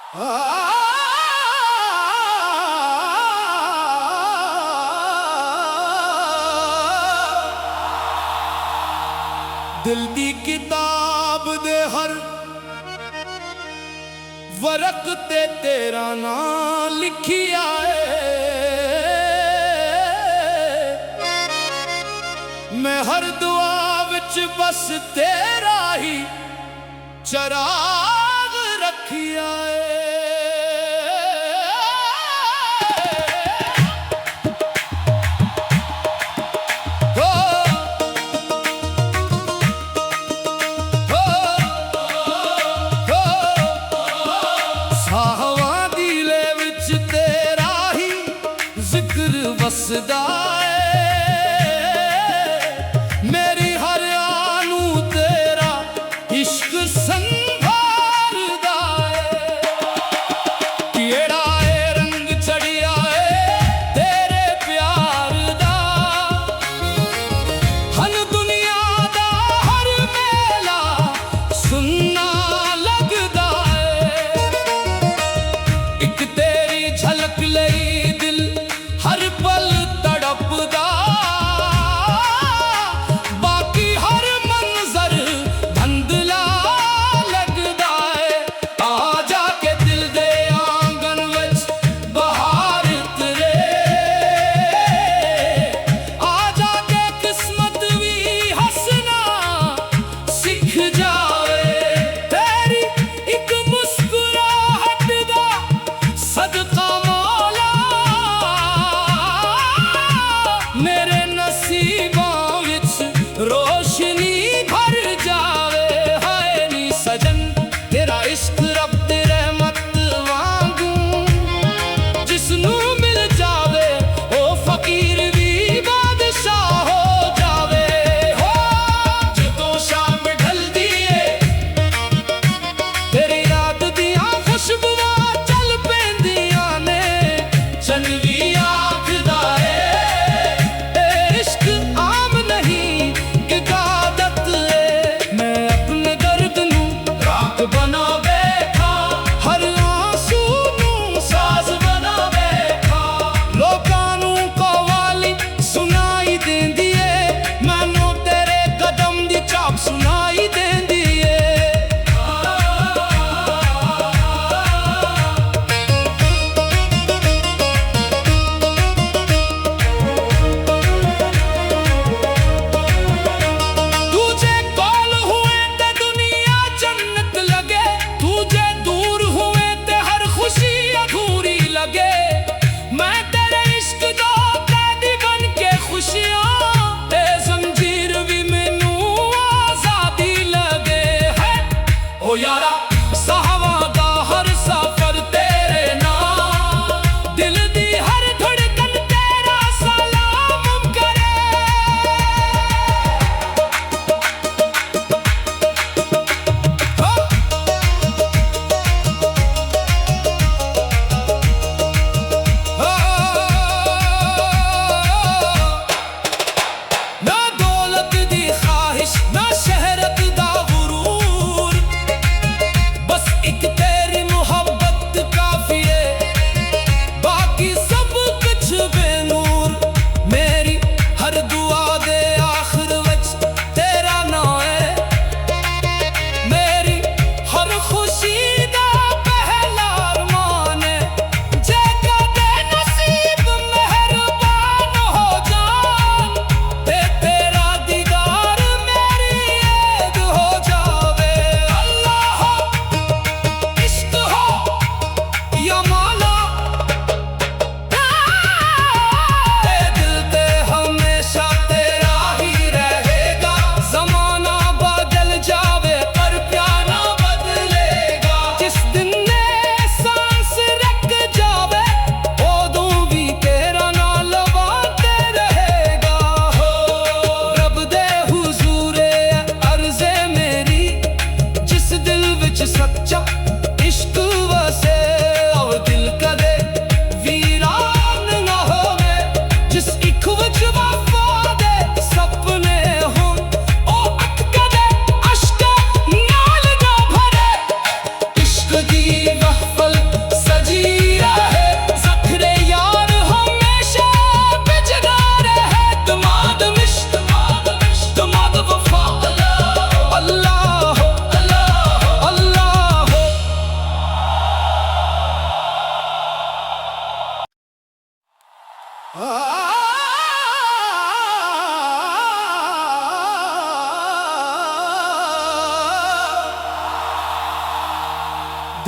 दिल दी किताब दे हर वरक ते तेरा नाम लिखिया मैं हर दुआ विच बस तेरा ही चराग रखिया वसदा मेरी हर आनू तेरा इश्क संभालदा केड़ा रंग चढ़िया तेरे प्यार दा हन दुनिया दा हर मेला सुनना लगदा एक तेरी झलक लई दिल हर पल तड़पदा बाकी हर मंजर धंधला लगदा आ जाके दिल दे आंगन विच बहार तरे आ जाके किस्मत भी हंसना सीख जाए तेरी एक मुस्कुराहट दा सदका मेरे नसीबों विच रोशनी भर जावे हाय नी सजन तेरा इश्क रब दी रहमत वांगू जिसनू मिल जावे ओ फकीर भी बादशाह हो जावे हो जदों शाम ढलदी है तेरी याद दियां खुशबुआं चल पैंदियां ने चनवी यारा साहवा दा हर सफर तेरे नाम दिल दी हर धड़कन तेरा सलाम करे ना दौलत दी ख्वाहिश ना शहरत दा एक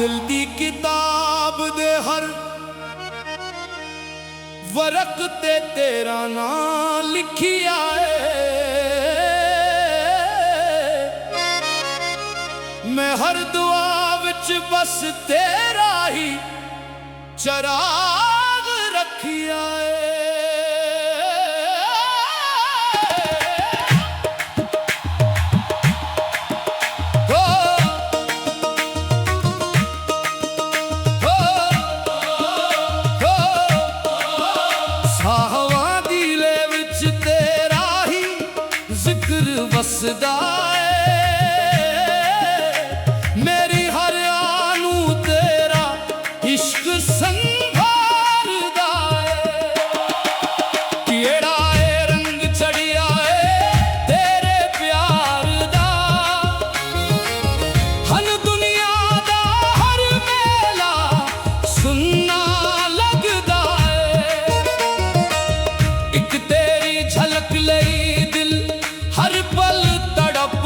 दिल दी किताब दे हर वरक ते तेरा नाम लिखिया है। मैं हर दुआ विच बस तेरा ही चराग रखिया है। वसदा मेरी हर आनू तेरा इश्क संभालदा केड़ा रंग चढ़िया तेरे प्यार दा। हन दुनिया दा हर मेला सुनना लगदा एक तेरी झलक लई दिल हर पल तड़प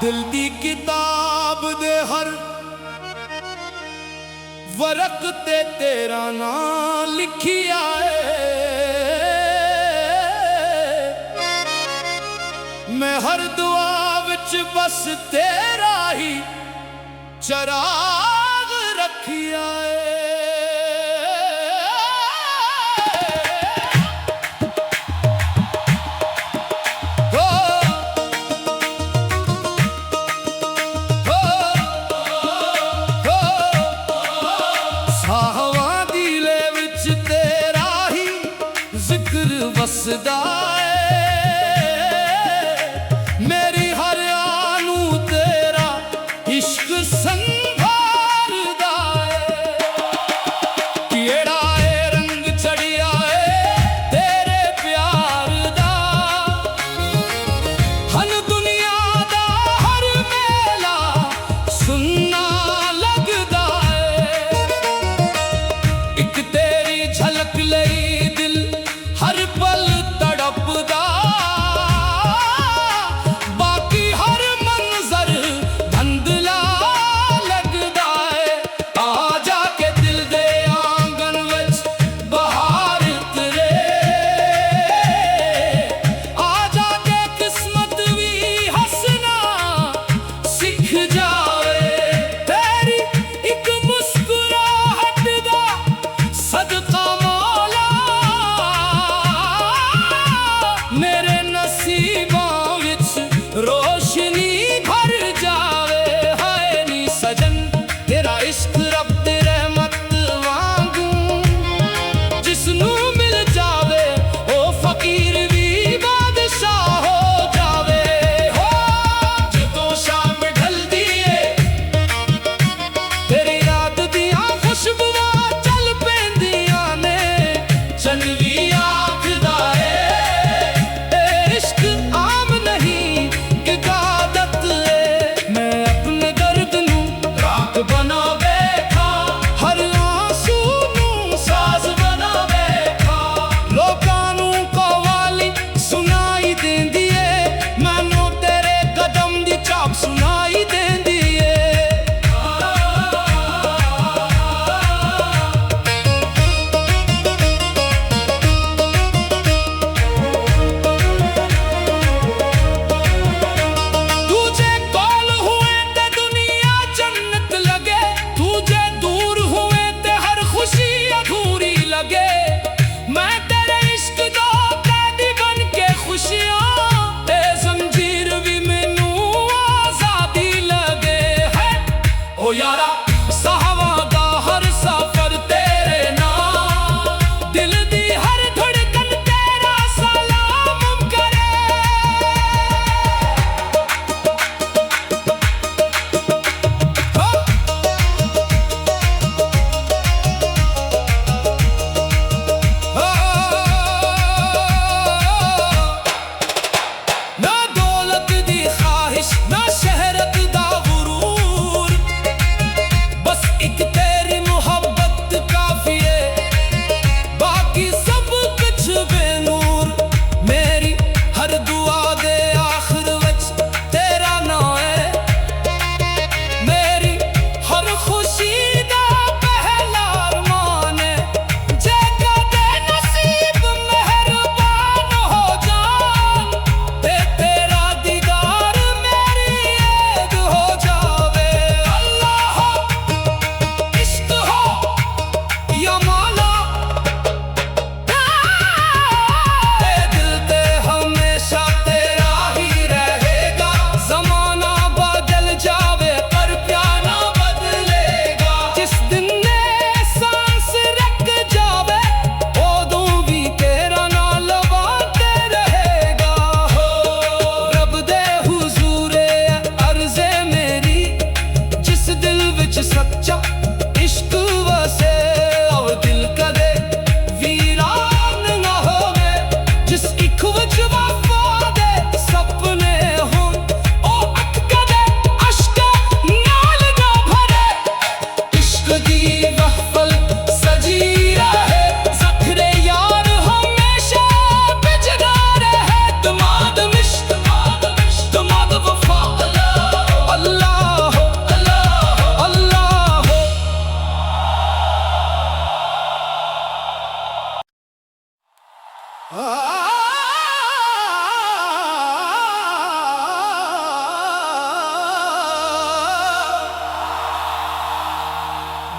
दिल दी किताब दे हर वरक ते तेरा नाम लिखिया है। मैं हर दुआ विच बस तेरा ही चराग रखिया है। वसदा मेरी हर आनू तेरा इश्क संभालदा केड़ा रंग चढ़िया है तेरे प्यार दा। हन दुनिया दा हर मेला सुनना लगदा है। एक तेरी झलक लई दिल हर पल तड़प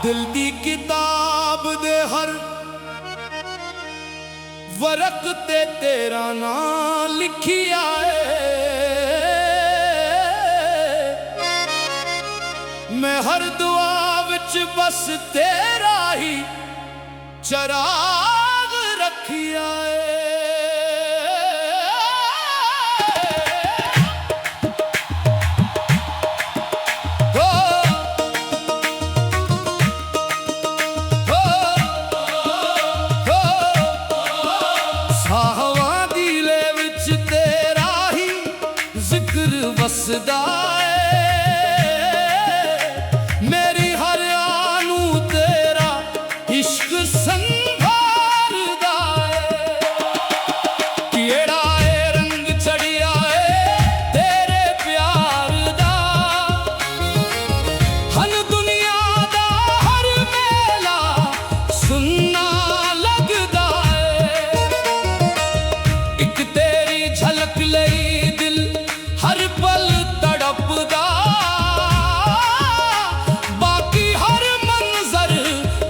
दिल दी किताब दे हर वरक ते तेरा नाम लिखिया मैं हर दुआ विच बस तेरा ही चराग रखिया वसदा मेरी हर आनू तेरा इश्क संभारदा केड़ा रंग चढ़िया तेरे प्यार दा हन दुनिया दा हर मेला सुनना लगदा एक तेरी झलक लई दिल हर पल तड़पदा बाकी हर मंजर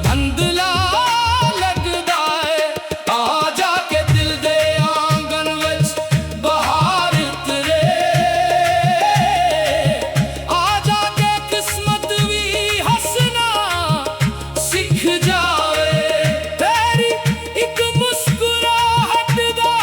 धंधला लगदा आ जाके दिल दे आंगन विच बहार तरे आ जाके किस्मत भी हंसना सीख जाए तेरी एक मुस्कुराहट दा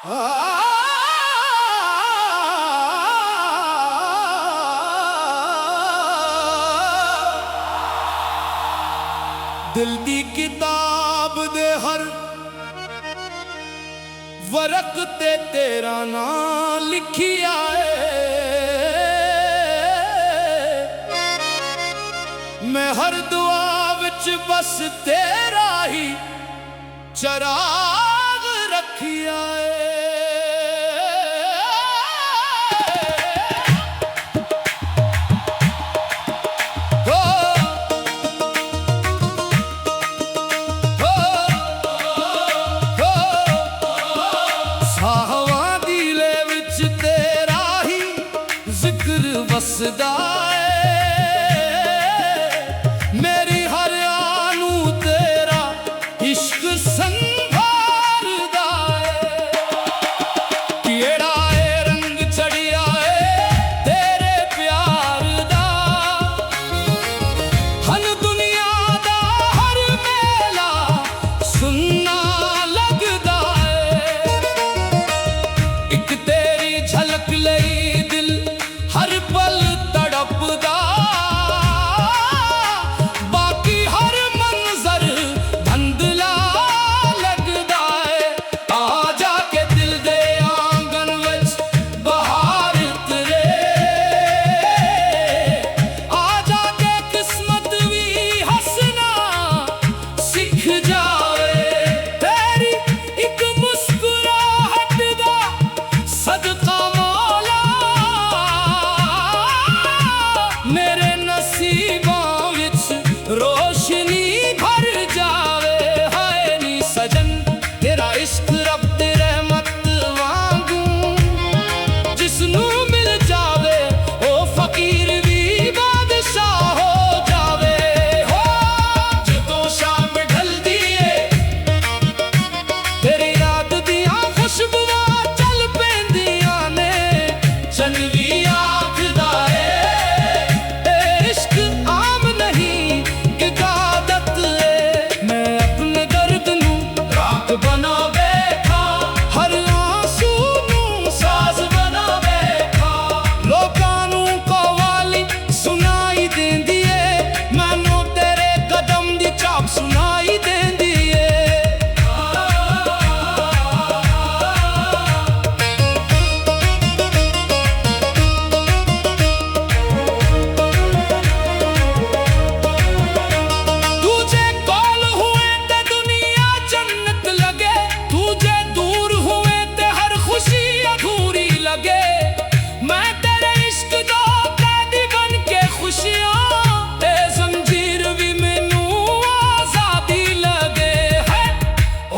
दिल दी किताब दे हर वरक ते तेरा नाम लिखिया है। मैं हर दुआ विच बस तेरा ही चराग रखिया है। वसदा मेरी हर आनू तेरा इश्क संभालदा केड़ा रंग चढ़िया तेरे प्यार दा। हन दुनिया दा हर मेला सुनना लगदा एक तेरी झलक लई दिल हर पल तड़पदा। बाकी हर मंजर धंधला लगदा है। आ जाके दिल दे आंगन विच बहार तरे आ जाके किस्मत भी हंसना सीख जाए। तेरी एक मुस्कुराहट दा सदका मेरे नसीबों विच रोशनी भर जावे। हाय नी सजन तेरा इश्क रब दी रहमत वांगू जिसनू मिल जावे ओ फकीर भी बादशाह हो जावे। हो जदों शाम ढलदी है तेरी याद दियां खुशबुआं चल पैंदियां ने। चनवी आखदा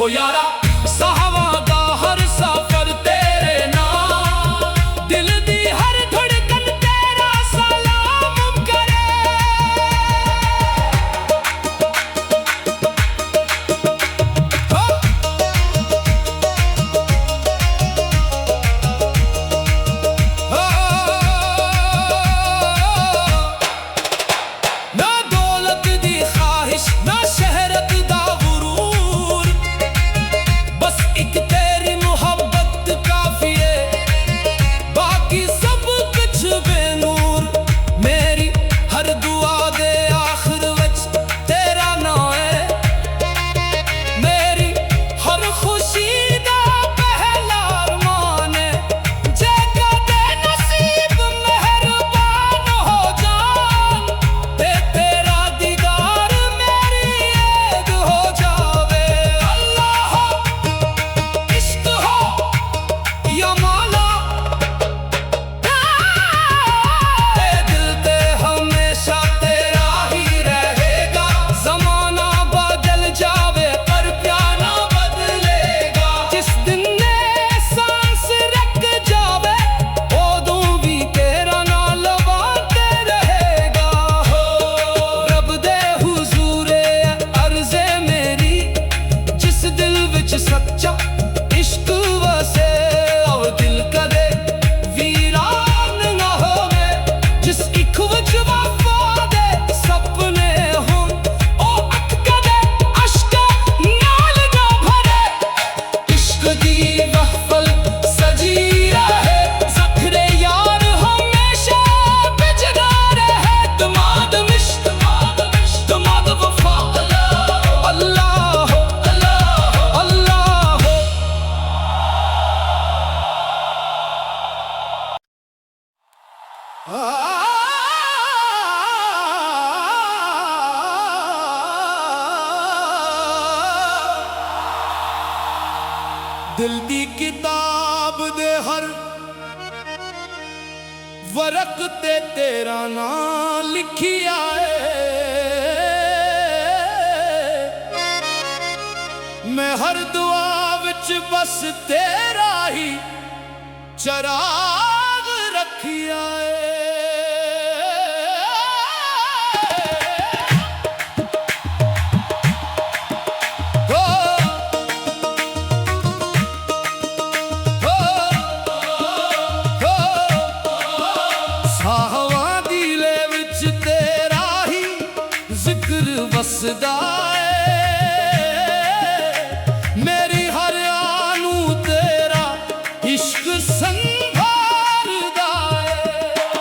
यारा साहवा दा हर सफर तेरे नाम दिल दी हर धड़कन तेरा सलाम करे। ना दौलत दी ख्वाहिश ना शहरत दा गुरूर बस एक तेरी मोहब्बत काफी है। बाकी सब कुछ बेनूर मेरी हर दुआ दे आखिर विच तेरा नाम है। मेरी हर खुशी दा पहला अरमान है। जे कदे नसीब मेहरबान हो जान ते तेरा दीदार मेरी याद हो जावे। अल्लाह इश्क हो या मौला ते दिल ते हमेशा तेरा ही रहेगा। ज़माना बदल जावे पर प्यार ना बदलेगा। जिस दिन ने सांस रख जावे उदों भी तेरा नाम लवाते रहेगा। हो रब दे हुजूरे अर्ज़े मेरी जिस दिल विच सच्चा इश्क वसे और दिल कदे वीरान ना होवे। जिस इक विच वफा दे सपने होन ओ अख कदे अश्क नाल ना भरे। इश्क दी महफल दिल दी किताब दे हर वरक ते तेरा नाम लिखिया है। मैं हर दुआ विच बस तेरा ही चराग रखिया है। वसदा मेरी हर आनू तेरा इश्क संभालदा है।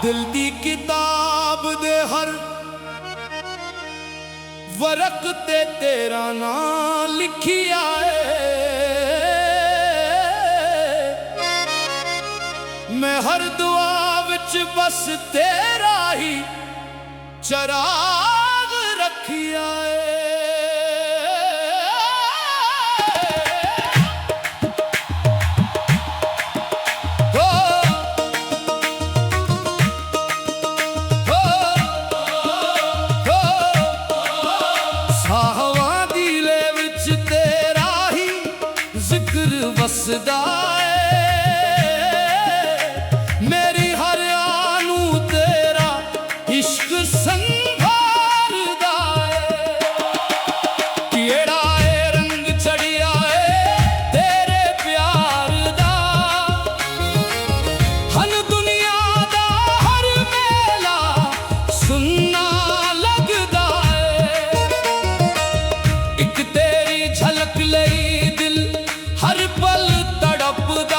दिल दी किताब दे हर वरक ते तेरा नाम लिखिया है। मैं हर दुआ विच बस तेरा ही चराग रखिया है। साहवां दिले विच तेरा ही जिक्र वसदा है। मेरी हर आनू तेरा इश्क संभालदा है। केड़ा है रंग चढ़िया है तेरे प्यार दा। हन दुनिया दा हर मेला सुनना लगदा है। एक तेरी झलक लई दिल हर पल तड़पदा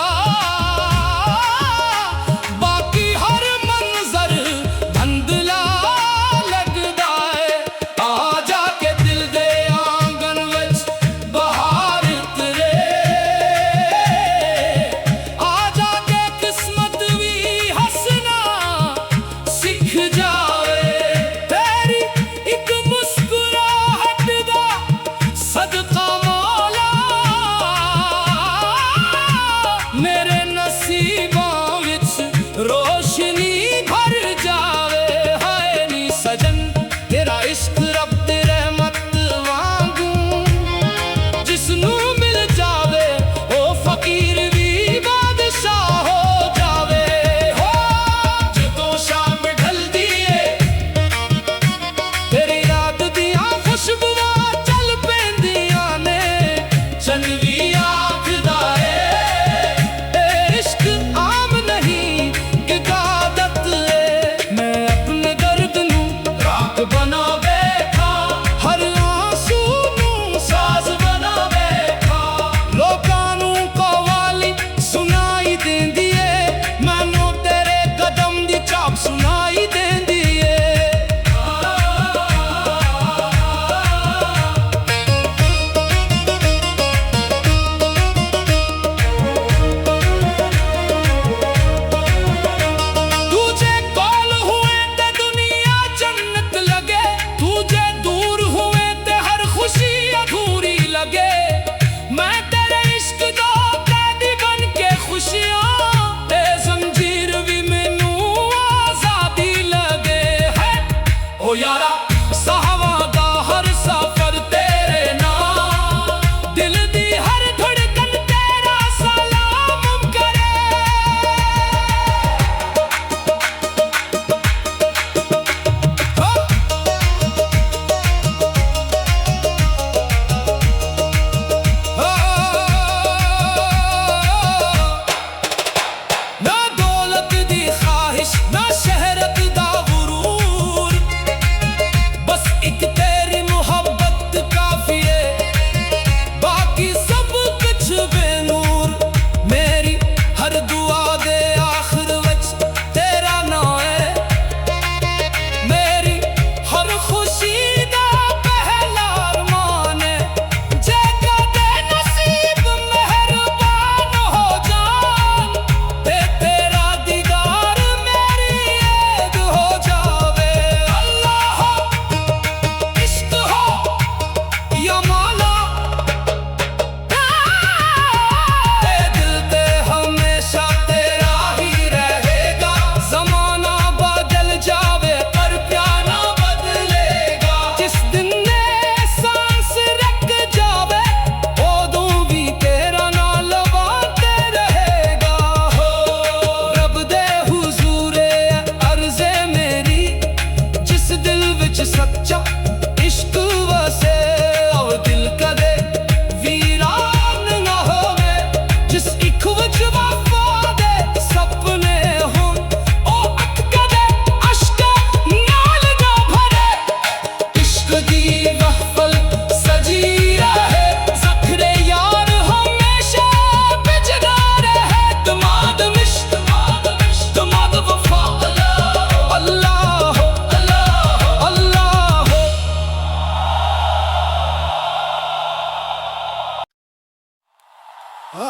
दिल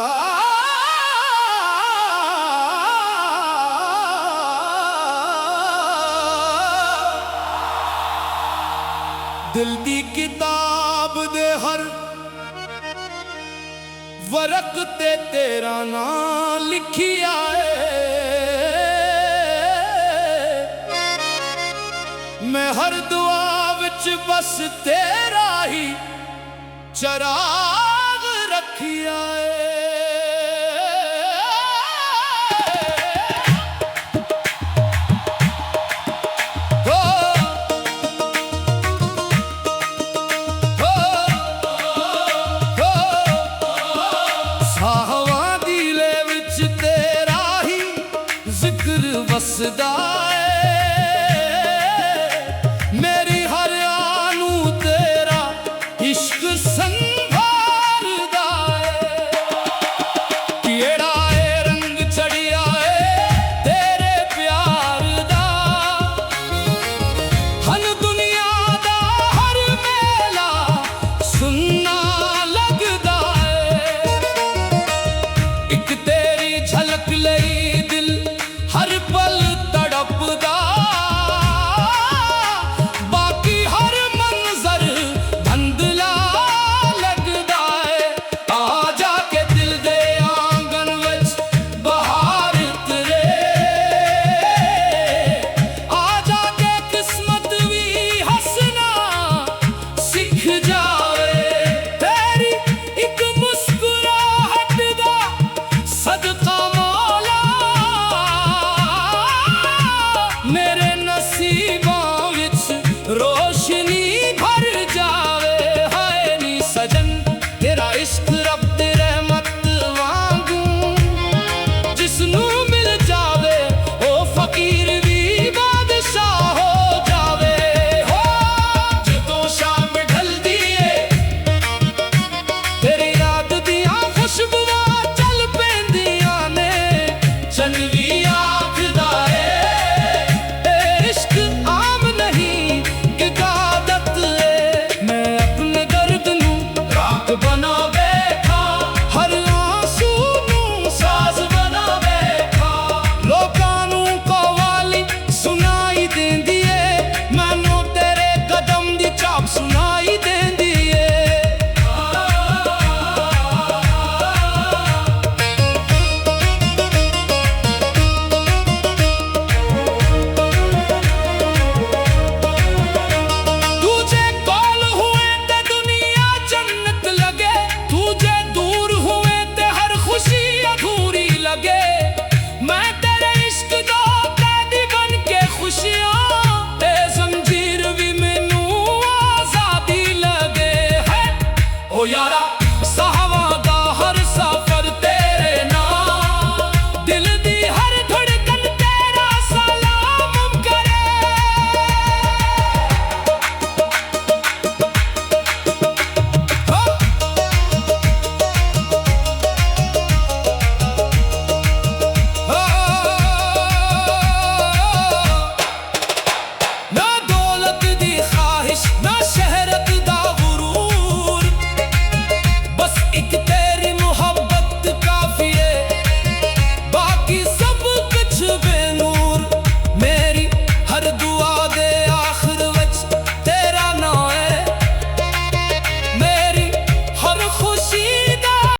दी किताब दे हर वरक ते तेरा नाम लिखिया है। मैं हर दुआ विच बस तेरा ही चराग रखिया है। वसदा मेरी हर आनू तेरा इश्क संभारदा केड़ा रंग चढ़िया तेरे प्यार दा। हन दुनिया दा हर मेला सुनना लगदा है। एक